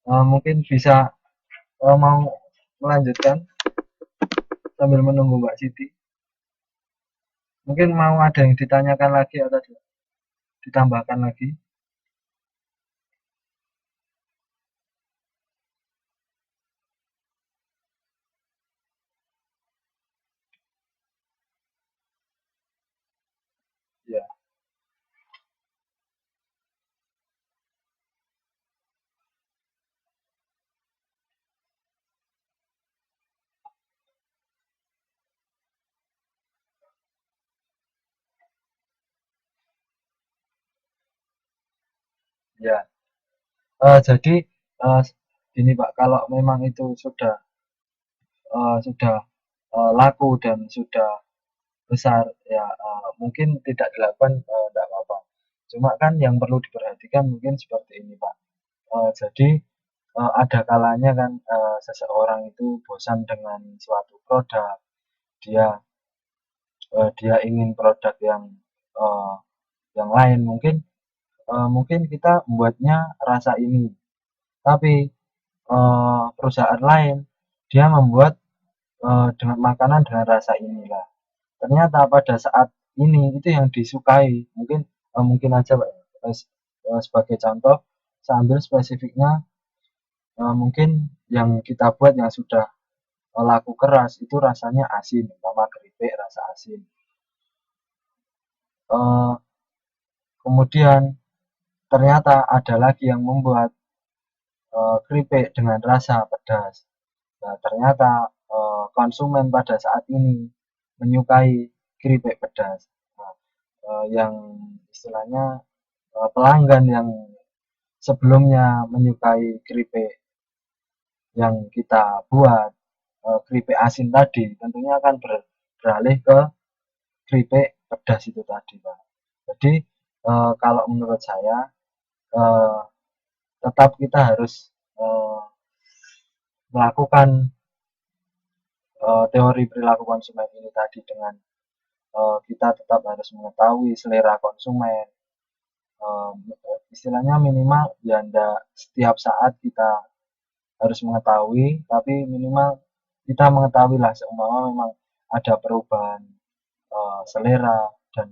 Mungkin bisa mau melanjutkan sambil menunggu Mbak Siti. Mungkin mau ada yang ditanyakan lagi atau ditambahkan lagi? Ya, ya. Jadi gini Pak, kalau memang itu sudah laku dan sudah besar, ya mungkin tidak dilakukan tidak apa-apa. Cuma kan yang perlu diperhatikan mungkin seperti ini Pak. Jadi ada kalanya kan seseorang itu bosan dengan suatu produk, dia dia ingin produk eh, yang lain, mungkin kita membuatnya rasa ini, tapi perusahaan lain dia membuat dengan makanan dengan rasa inilah. Ternyata pada saat ini itu yang disukai, mungkin aja Pak, sebagai contoh, saya ambil spesifiknya, mungkin yang kita buat yang sudah laku keras itu rasanya asin, sama keripik rasa asin. Eh, Kemudian ternyata ada lagi yang membuat keripik dengan rasa pedas. Nah, ternyata konsumen pada saat ini menyukai keripik pedas. Nah, yang istilahnya pelanggan yang sebelumnya menyukai keripik yang kita buat, keripik asin tadi, tentunya akan beralih ke keripik pedas itu tadi, Pak. Jadi kalau menurut saya eh, tetap kita harus eh, melakukan teori perilaku konsumen ini tadi dengan kita tetap harus mengetahui selera konsumen, eh, istilahnya minimal ya enggak setiap saat kita harus mengetahui, tapi minimal kita mengetahui lah seumpama memang ada perubahan selera dan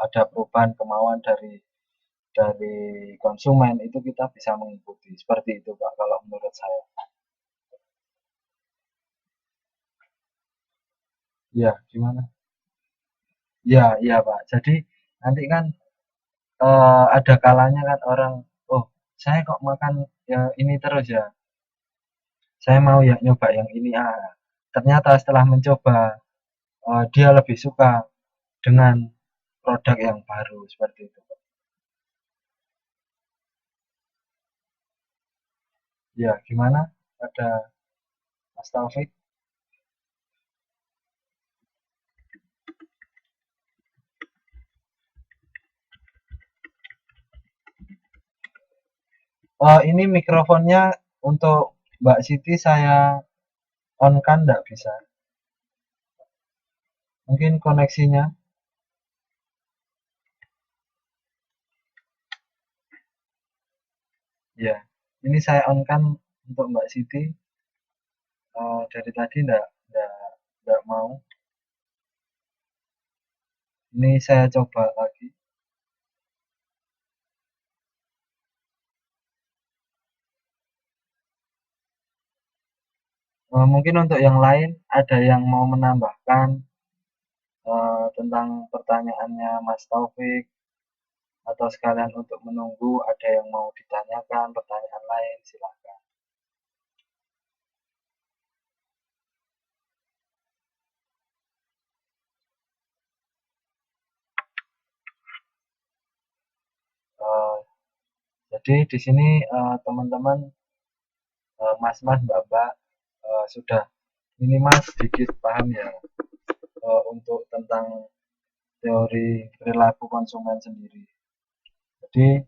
ada perubahan kemauan dari konsumen, itu kita bisa mengikuti seperti itu Pak kalau menurut saya. Ya gimana? Ya, iya Pak. Jadi nanti kan ada kalanya kan orang, oh saya kok makan ya ini terus ya, saya mau ya nyoba yang ini. Ternyata setelah mencoba dia lebih suka dengan produk yang baru seperti itu. Ya gimana? Ada Mas Taufik? Ini mikrofonnya untuk Mbak Siti saya on kan nggak bisa? Mungkin koneksinya. Ya, ini saya on kan untuk Mbak Siti. Dari tadi nggak mau. Ini saya coba lagi. Mungkin untuk yang lain ada yang mau menambahkan tentang pertanyaannya Mas Taufik, atau sekalian untuk menunggu ada yang mau ditanyakan pertanyaan lain, silakan. Eh, jadi di sini teman-teman, mas-mas, mbak-mbak sudah minimal sedikit paham ya untuk tentang teori perilaku konsumen sendiri. Jadi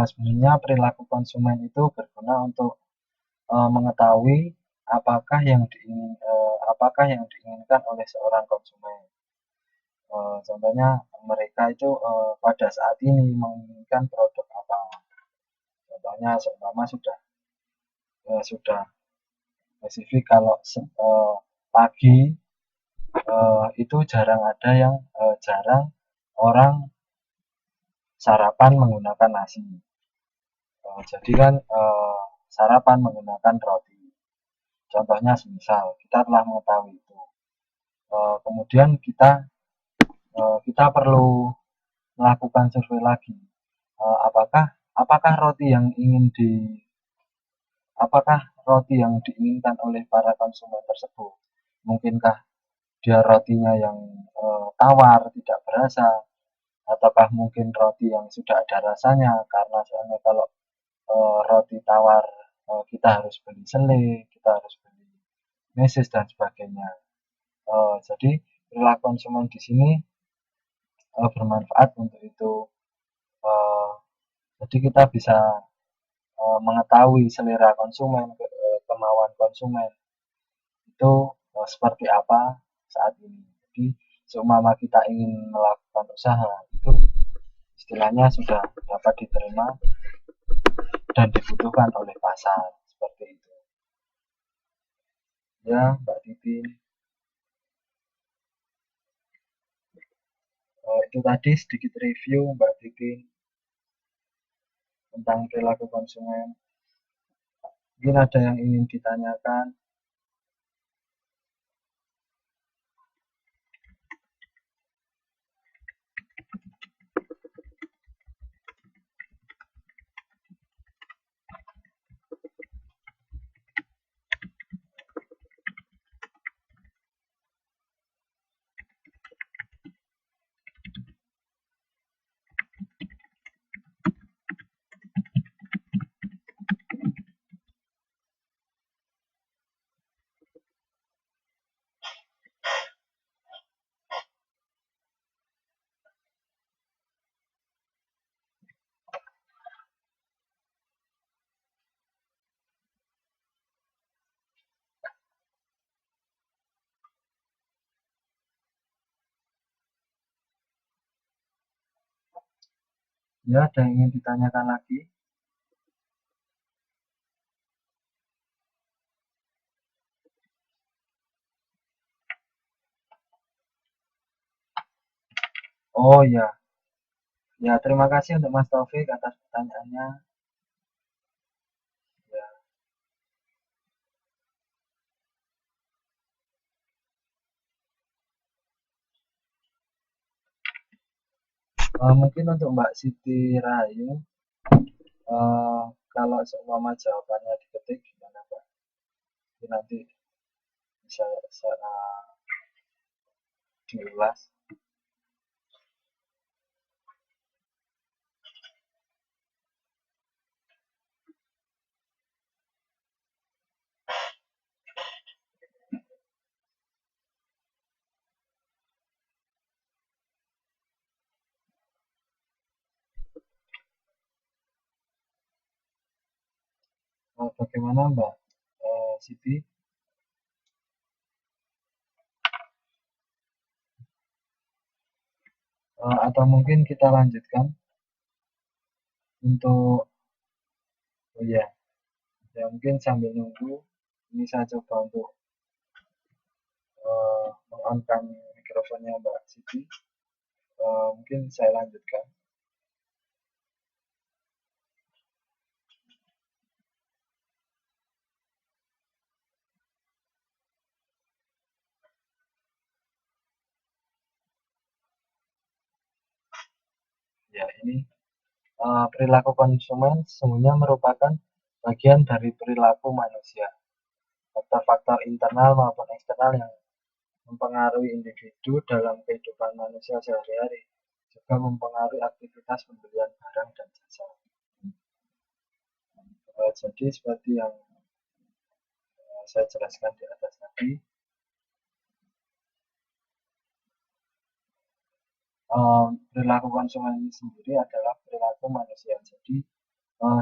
sebenarnya perilaku konsumen itu berguna untuk mengetahui apakah yang diinginkan oleh seorang konsumen. Contohnya mereka itu pada saat ini menginginkan produk apa. Contohnya seumpama sudah sudah spesifik kalau pagi itu jarang ada yang jarang orang sarapan menggunakan nasi. Jadi kan sarapan menggunakan roti. Contohnya semisal kita telah mengetahui itu. Kemudian kita perlu melakukan survei lagi. Apakah apakah roti yang ingin di apakah roti yang diinginkan oleh para konsumen tersebut? Mungkinkah dia rotinya yang tawar, tidak berasa, ataukah mungkin roti yang sudah ada rasanya? Karena soalnya kalau roti tawar kita harus beli selai, kita harus beli meses dan sebagainya. Jadi perilaku konsumen di sini bermanfaat untuk itu. Uh, jadi kita bisa mengetahui selera konsumen, kemauan konsumen itu seperti apa saat ini. Jadi seumpama kita ingin melakukan usaha itu istilahnya sudah dapat diterima dan dibutuhkan oleh pasar seperti itu. Ya, Mbak Titin. Itu tadi sedikit review Mbak Titin tentang perilaku konsumen. Mungkin ada yang ingin ditanyakan. Ya, ada yang ingin ditanyakan lagi? Oh ya, ya terima kasih untuk Mas Taufik atas pertanyaannya. Ya, mungkin untuk Mbak Siti Rahayu, kalau seumpama jawabannya diketik gimana Mbak? Nanti bisa diulas. Bagaimana Mbak Siti? Atau mungkin kita lanjutkan untuk, oh ya, ya mungkin sambil nunggu, ini saya coba untuk meng-on-kan mikrofonnya Mbak Siti. Mungkin saya lanjutkan. Ya, ini perilaku konsumen sesungguhnya merupakan bagian dari perilaku manusia. Faktor-faktor internal maupun eksternal yang mempengaruhi individu dalam kehidupan manusia sehari-hari juga mempengaruhi aktivitas pembelian barang dan jasa. Jadi seperti yang saya jelaskan di atas tadi, perilaku konsumen ini sendiri adalah perilaku manusia. Jadi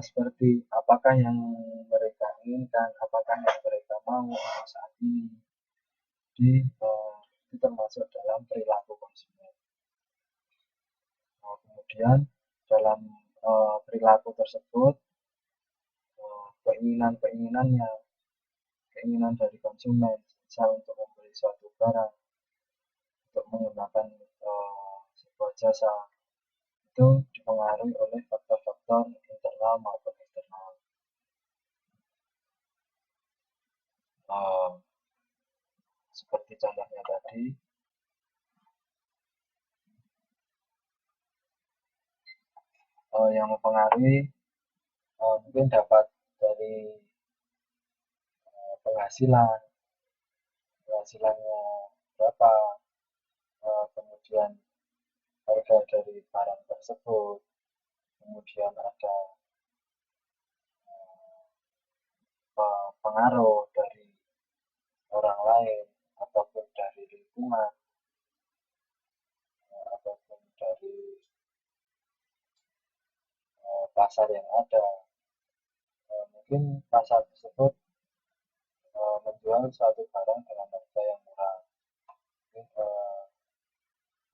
seperti apakah yang mereka inginkan, apakah yang mereka mau saat ini. Jadi itu termasuk dalam perilaku konsumen. Kemudian dalam perilaku tersebut keinginan dari konsumen, misal untuk membeli suatu barang, untuk menggunakan sebuah jasa, itu dipengaruhi oleh faktor-faktor internal maupun eksternal. Seperti contohnya tadi, yang mempengaruhi mungkin dapat dari penghasilannya berapa, kemudian harga dari barang tersebut, kemudian ada pengaruh dari orang lain ataupun dari lingkungan ataupun dari pasar yang ada. Mungkin pasar tersebut menjual suatu barang dengan harga yang murah, mungkin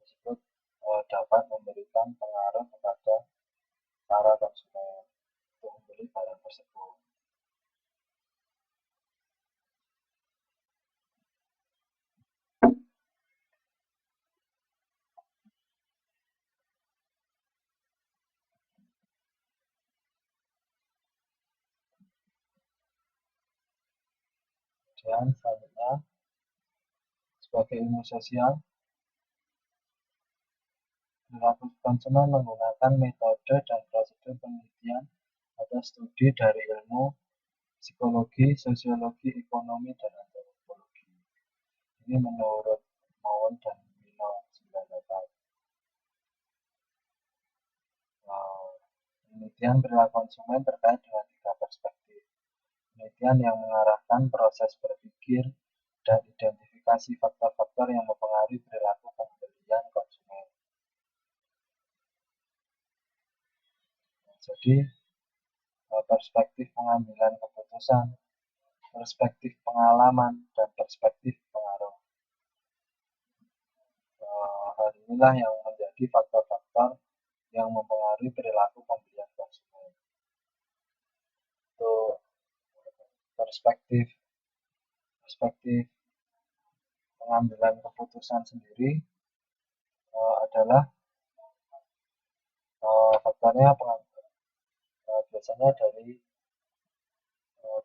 tersebut dapat memberikan pengaruh kepada para konsumen untuk membeli barang tersebut. Dan selanjutnya, sebagai ilmu sosial, perilaku konsumen menggunakan metode dan prosedur penelitian atau studi dari ilmu psikologi, sosiologi, ekonomi, dan antropologi. Ini menurut Mawon dan Milo 98. Penelitian perilaku konsumen terkait dengan 3 perspektif. Penelitian yang mengarahkan proses berpikir dan identifikasi faktor-faktor yang mempengaruhi perilaku pembelian konsumen. Jadi, perspektif pengambilan keputusan, perspektif pengalaman, dan perspektif pengaruh. Hal inilah yang menjadi faktor-faktor yang mempengaruhi perilaku pembelian konsumen. Untuk perspektif pengambilan keputusan sendiri adalah faktornya biasanya dari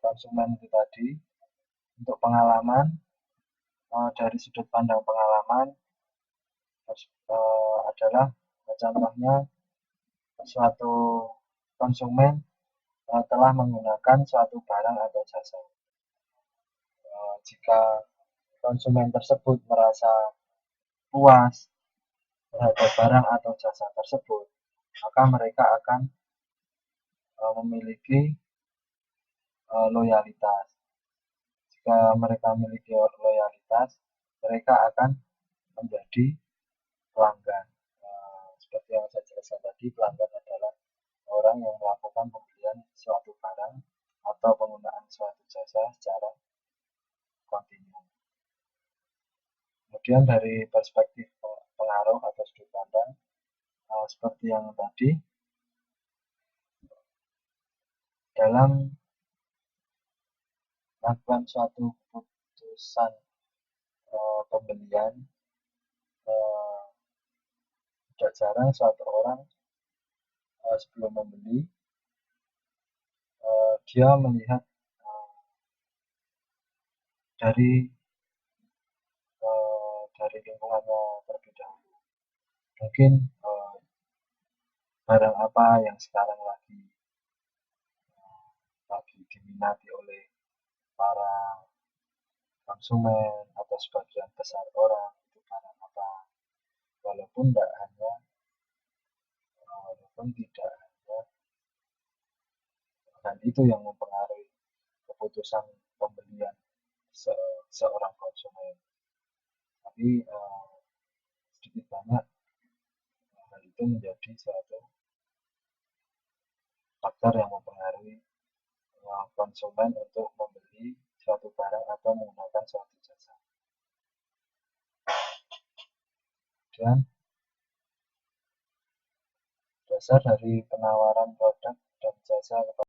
konsumen itu tadi. Untuk pengalaman, dari sudut pandang pengalaman adalah contohnya suatu konsumen telah menggunakan suatu barang atau jasa. Jika konsumen tersebut merasa puas terhadap barang atau jasa tersebut, maka mereka akan memiliki loyalitas. Jika mereka memiliki loyalitas, mereka akan menjadi pelanggan. Seperti yang saya jelaskan tadi, pelanggan adalah orang yang melakukan pembelian suatu barang atau penggunaan suatu jasa secara kontinu. Kemudian dari perspektif pengaruh atau sudut pandang, seperti yang tadi, dalam melakukan suatu keputusan pembelian, tidak jarang suatu orang sebelum membeli, dia melihat dari lingkungannya terlebih dahulu. Mungkin barang apa yang sekarang lagi diminati oleh para konsumen atau sebagian besar orang, itu barang apa. Walaupun tidak hanya dan itu yang mempengaruhi keputusan pembelian seorang konsumen. Tapi sedikit banyak hal itu menjadi suatu faktor yang mempengaruhi konsumen untuk membeli suatu barang atau menggunakan suatu jasa. Dan dasar dari penawaran produk dan jasa kepada